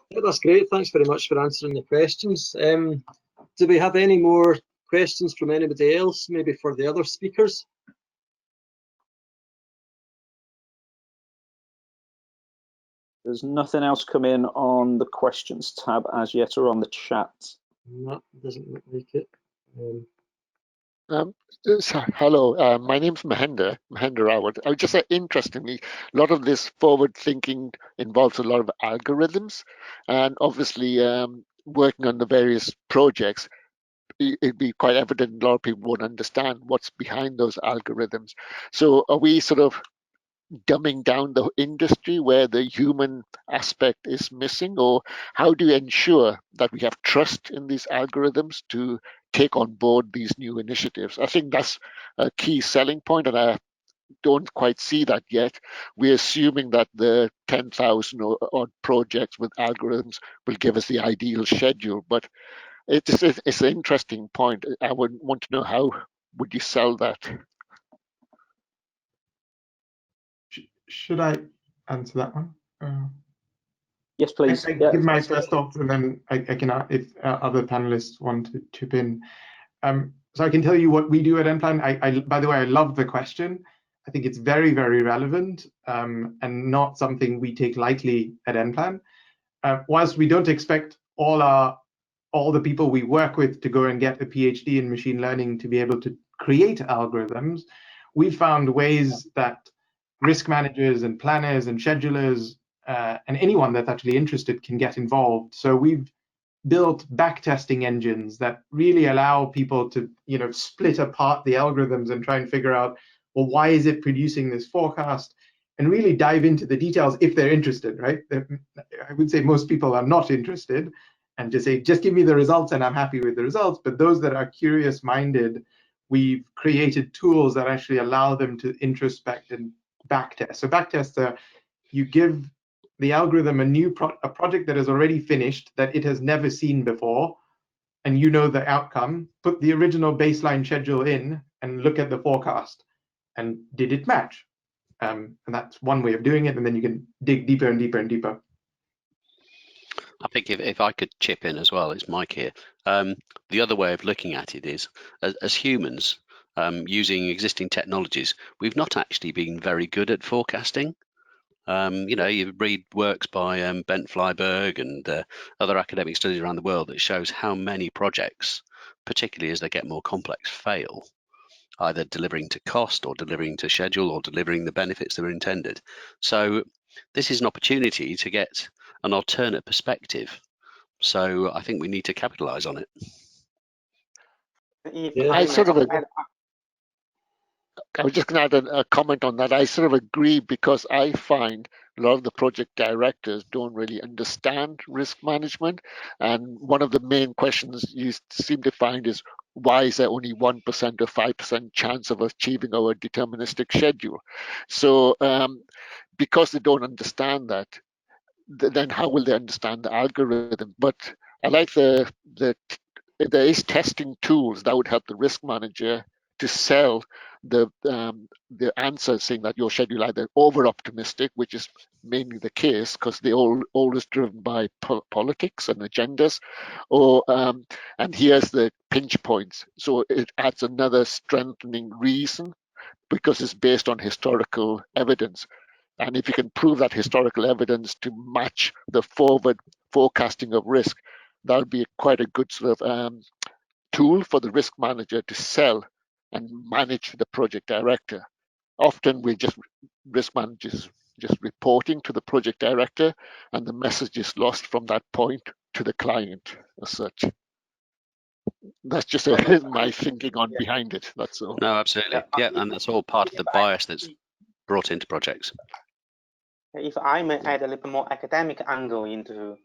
Yeah, that's great. Thanks very much for answering the questions. Do we have any more questions from anybody else, maybe for the other speakers? There's nothing else come in on the questions tab as yet or on the chat. No, doesn't look like it. Hello, my name's Mahendra Rawat. Just interestingly, a lot of this forward thinking involves a lot of algorithms, and obviously working on the various projects, it'd be quite evident a lot of people won't understand what's behind those algorithms. So are we sort of dumbing down the industry where the human aspect is missing, or how do you ensure that we have trust in these algorithms to take on board these new initiatives? I think that's a key selling point, and I don't quite see that yet. We're assuming that the 10,000 odd projects with algorithms will give us the ideal schedule, but it's an interesting point. I would want to know, how would you sell that? Should I answer that one? Yes, please. I give my first thoughts, and then I can, if other panelists want to chip in. So I can tell you what we do at Emplan. By the way, I love the question. I think it's very, very relevant, and not something we take lightly at Emplan. Whilst we don't expect all the people we work with to go and get a PhD in machine learning to be able to create algorithms, we found ways that risk managers and planners and schedulers and anyone that's actually interested can get involved. So we've built backtesting engines that really allow people to split apart the algorithms and try and figure out, well, why is it producing this forecast, and really dive into the details if they're interested, right? I would say most people are not interested and just say, just give me the results and I'm happy with the results. But those that are curious minded, we've created tools that actually allow them to introspect and backtest. So backtests are, you give the algorithm a project that is already finished, that it has never seen before, and you know the outcome, put the original baseline schedule in and look at the forecast, and did it match? And that's one way of doing it, and then you can dig deeper and deeper and deeper. I think if I could chip in as well, it's Mike here. The other way of looking at it is, as humans, using existing technologies, we've not actually been very good at forecasting. You read works by Bent Flyberg and other academic studies around the world that shows how many projects, particularly as they get more complex, fail. either delivering to cost or delivering to schedule or delivering the benefits that were intended. So this is an opportunity to get an alternate perspective. So I think we need to capitalize on it. I was just going to add a comment on that. I sort of agree, because I find a lot of the project directors don't really understand risk management. And one of the main questions you seem to find is, why is there only 1% or 5% chance of achieving our deterministic schedule? So because they don't understand that, then how will they understand the algorithm? But I like there is testing tools that would help the risk manager to sell the answer, saying that your schedule either over optimistic, which is mainly the case because they're always driven by politics and agendas, or and here's the pinch points. So it adds another strengthening reason because it's based on historical evidence. And if you can prove that historical evidence to match the forward forecasting of risk, that would be quite a good sort of tool for the risk manager to sell and manage the project director. Often risk managers just reporting to the project director, and the message is lost from that point to the client as such. That's just my thinking on behind it. That's all. No, absolutely. Yeah, and that's all part of the bias that's brought into projects. If I may add a little bit more academic angle into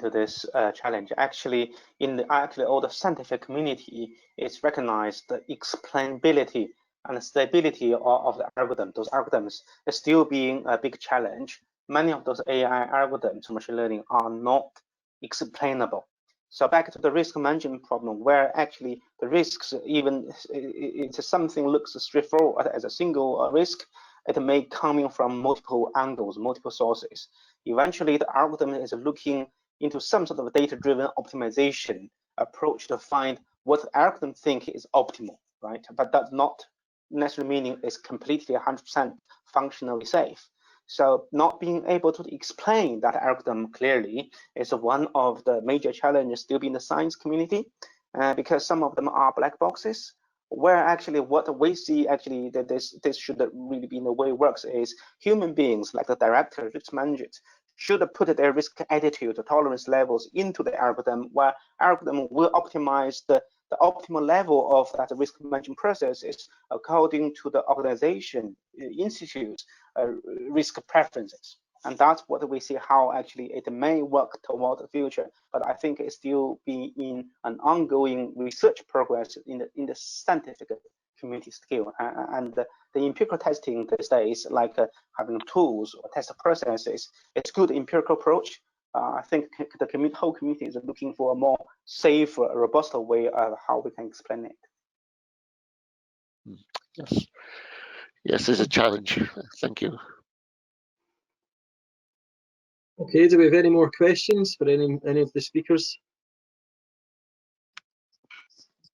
this challenge, actually, all the scientific community is recognized the explainability and stability of the algorithm. Those algorithms are still being a big challenge. Many of those AI algorithms, machine learning, are not explainable. So back to the risk management problem, where actually the risks, even it's something looks straightforward as a single risk, it may coming from multiple angles, multiple sources. Eventually, the algorithm is looking into some sort of data-driven optimization approach to find what the algorithm think is optimal, right? But that's not necessarily meaning it's completely 100% functionally safe. So not being able to explain that algorithm clearly is one of the major challenges still in the science community, because some of them are black boxes, where actually what we see actually that this should really be in the way it works is human beings like the director, risk managers, should put their risk attitude, the tolerance levels into the algorithm, where algorithm will optimize the optimal level of that risk management processes according to the organization, institute's risk preferences. And that's what we see how actually it may work toward the future, but I think it's still being in an ongoing research progress in the scientific community scale. And the empirical testing these days, like having tools or test processes, it's good empirical approach. I think the whole community is looking for a more safe, robust way of how we can explain it. Yes, it's a challenge. Thank you. Okay, do we have any more questions for any of the speakers?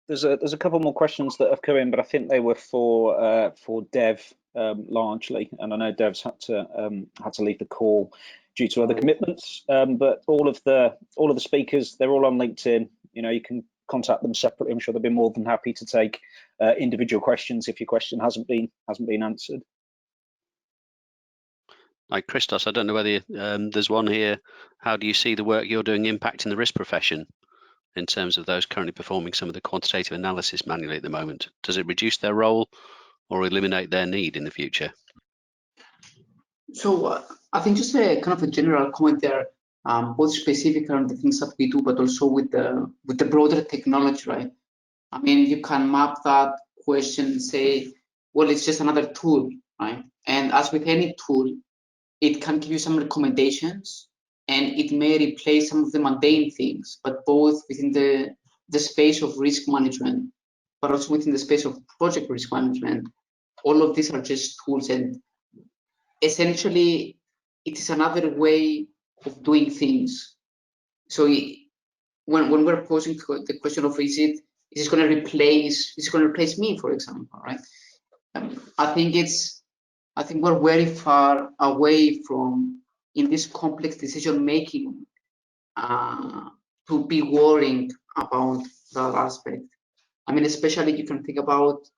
There's a couple more questions that have come in, but I think they were for Dev largely, and I know Dev's had to leave the call due to other commitments. But all of the speakers, they're all on LinkedIn. You know, you can contact them separately. I'm sure they'll be more than happy to take individual questions if your question hasn't been answered. Hi, Christos, I don't know whether there's one here. How do you see the work you're doing impacting the risk profession in terms of those currently performing some of the quantitative analysis manually at the moment? Does it reduce their role or eliminate their need in the future? So I think just a kind of a general comment there, both specific on the things that we do, but also with the broader technology, right? I mean, you can map that question and say, well, it's just another tool, right? And as with any tool, it can give you some recommendations, and it may replace some of the mundane things, but both within the space of risk management, but also within the space of project risk management, all of these are just tools, and essentially it is another way of doing things. So when we're posing the question of is it going to replace me, for example, right? I think we're very far away from, in this complex decision making, to be worrying about that aspect. I mean, especially you can think about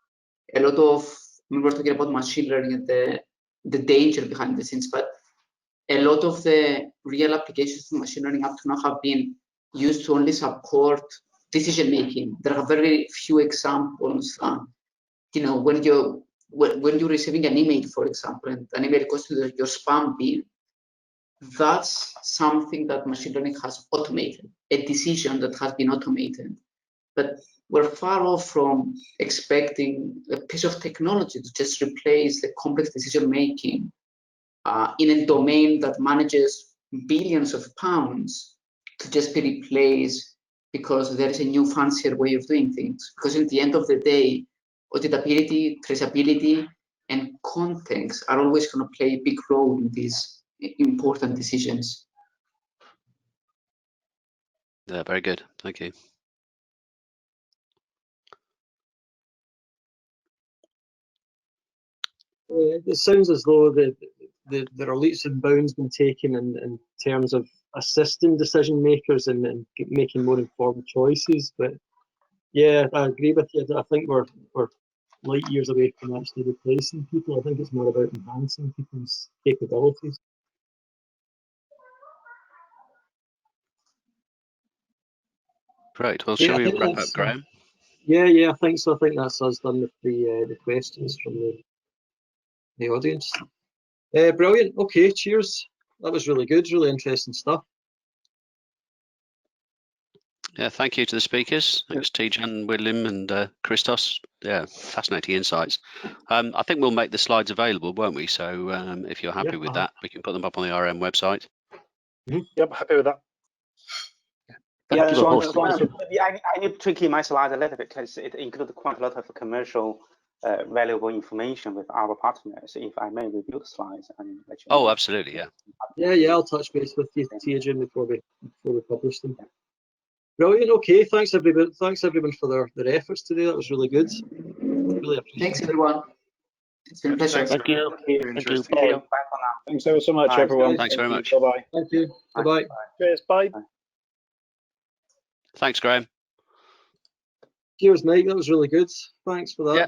a lot of, we were talking about machine learning and the danger behind the scenes, but a lot of the real applications of machine learning up to now have been used to only support decision making. There are very few examples. You know, when you're receiving an email, for example, and an email goes to your spam bin, that's something that machine learning has automated, a decision that has been automated. But we're far off from expecting a piece of technology to just replace the complex decision making in a domain that manages billions of pounds to just be replaced because there is a new fancier way of doing things. Because at the end of the day, auditability, traceability, and context are always going to play a big role in these important decisions. Yeah, very good. Thank you. It sounds as though there are leaps and bounds been taken in terms of assisting decision makers and making more informed choices. But yeah, I agree with you. I think we're light years away from actually replacing people. I think it's more about enhancing people's capabilities. Great. Well, Yeah, shall I we think wrap up, that's, Graham? yeah, I think so. I think that's us done with the questions from the audience. Brilliant. Okay, cheers. That was really good. Really interesting stuff. Yeah, thank you to the speakers. Thanks, Tijan, William, and Christos. Yeah, fascinating insights. I think we'll make the slides available, won't we? So if you're happy with that, we can put them up on the RM website. Yep, happy with that. Thank you for so hosting. I need to tweak my slide a little bit because it includes quite a lot of commercial valuable information with our partners. If I may review the slides and let you know. Oh, absolutely, yeah. Yeah, I'll touch base with you, Tijan, before we publish them. Brilliant. Okay, thanks everyone. Thanks everyone for their efforts today. That was really good. Really appreciate Thanks, it. everyone. It's been a pleasure. Thank you. Thank you. Bye for now. Thanks ever so much, everyone. Thanks very much. Bye-bye. Thank you. Bye-bye. Cheers. Bye. Thanks, Graham. Cheers, Mike. That was really good. Thanks for that. Yeah.